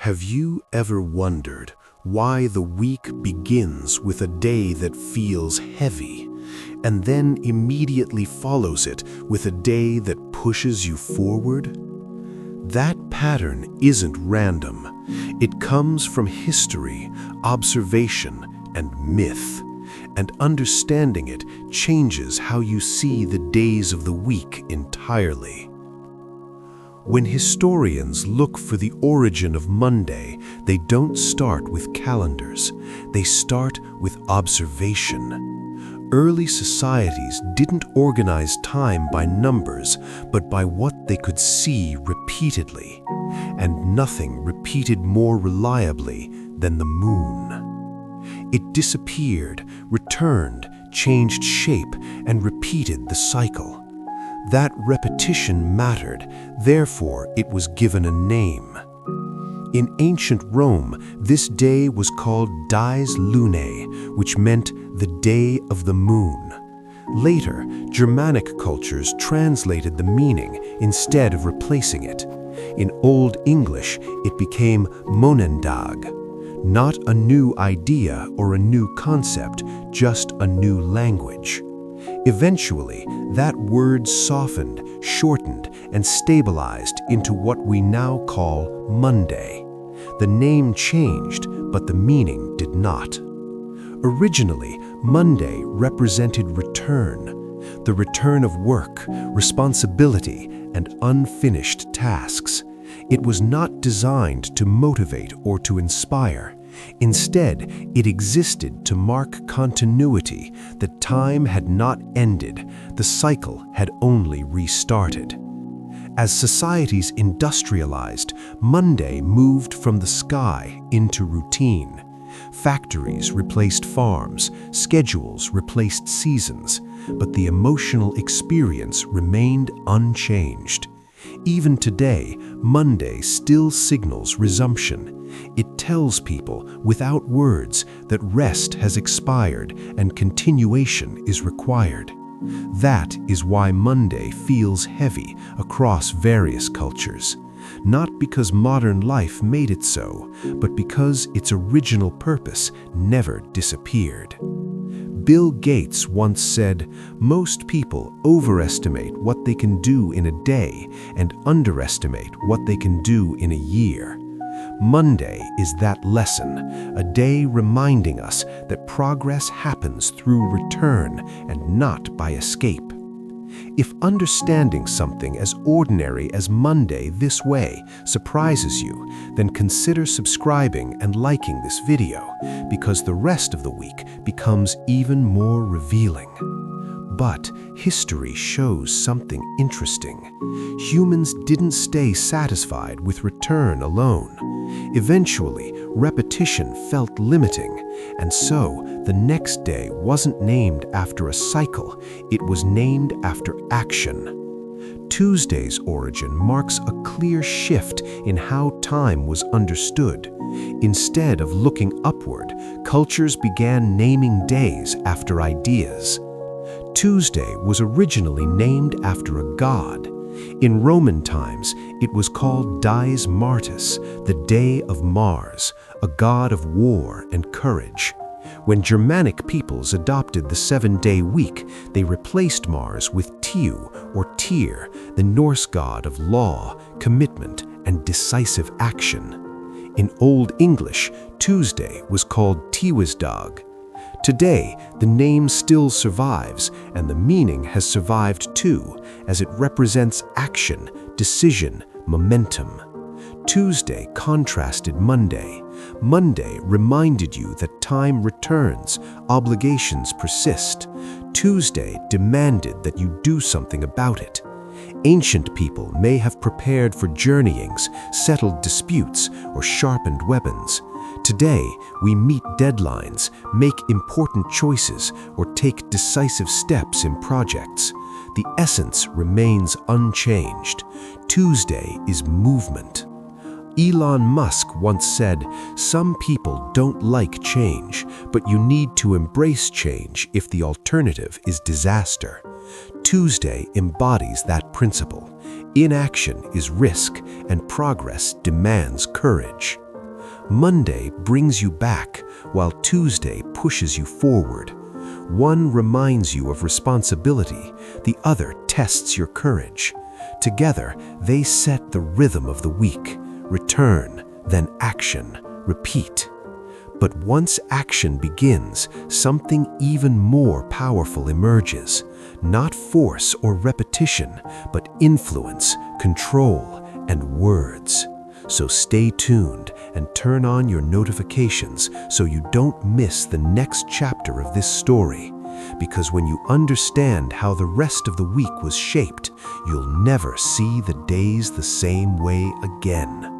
Have you ever wondered why the week begins with a day that feels heavy and then immediately follows it with a day that pushes you forward? That pattern isn't random. It comes from history, observation, and myth. And understanding it changes how you see the days of the week entirely. When historians look for the origin of Monday, they don't start with calendars. They start with observation. Early societies didn't organize time by numbers, but by what they could see repeatedly. And nothing repeated more reliably than the moon. It disappeared, returned, changed shape, and repeated the cycle. That repetition mattered, therefore it was given a name. In ancient Rome, this day was called dies Lunae, which meant the day of the moon. Later, Germanic cultures translated the meaning instead of replacing it. In Old English, it became Mōnandæg. Not a new idea or a new concept, just a new language. Eventually, that word softened, shortened, and stabilized into what we now call Monday. The name changed, but the meaning did not. Originally, Monday represented return, the return of work, responsibility, and unfinished tasks. It was not designed to motivate or to inspire. Instead, it existed to mark continuity, that time had not ended, the cycle had only restarted. As societies industrialized, Monday moved from the sky into routine. Factories replaced farms, schedules replaced seasons, but the emotional experience remained unchanged. Even today, Monday still signals resumption. It tells people, without words, that rest has expired and continuation is required. That is why Monday feels heavy across various cultures. Not because modern life made it so, but because its original purpose never disappeared. Bill Gates once said, "Most people overestimate what they can do in a day and underestimate what they can do in a year." Monday is that lesson, a day reminding us that progress happens through return and not by escape. If understanding something as ordinary as Monday this way surprises you, then consider subscribing and liking this video, because the rest of the week becomes even more revealing. But history shows something interesting. Humans didn't stay satisfied with return alone. Eventually, repetition felt limiting, and so the next day wasn't named after a cycle, it was named after action. Tuesday's origin marks a clear shift in how time was understood. Instead of looking upward, cultures began naming days after ideas. Tuesday was originally named after a god. In Roman times, it was called dies Martis, the day of Mars, a god of war and courage. When Germanic peoples adopted the 7-day week, they replaced Mars with Tīw or Tyr, the Norse god of law, commitment, and decisive action. In Old English, Tuesday was called Tīwesdæg. Today, the name still survives, and the meaning has survived too, as it represents action, decision, momentum. Tuesday contrasted Monday. Monday reminded you that time returns, obligations persist. Tuesday demanded that you do something about it. Ancient people may have prepared for journeyings, settled disputes, or sharpened weapons. Today, we meet deadlines, make important choices, or take decisive steps in projects. The essence remains unchanged. Tuesday is movement. Elon Musk once said, "Some people don't like change, but you need to embrace change if the alternative is disaster." Tuesday embodies that principle. Inaction is risk, and progress demands courage. Monday brings you back, while Tuesday pushes you forward. One reminds you of responsibility, the other tests your courage. Together, they set the rhythm of the week. Return, then action, repeat. But once action begins, something even more powerful emerges. Not force or repetition, but influence, control, and words. So stay tuned and turn on your notifications so you don't miss the next chapter of this story. Because when you understand how the rest of the week was shaped, you'll never see the days the same way again.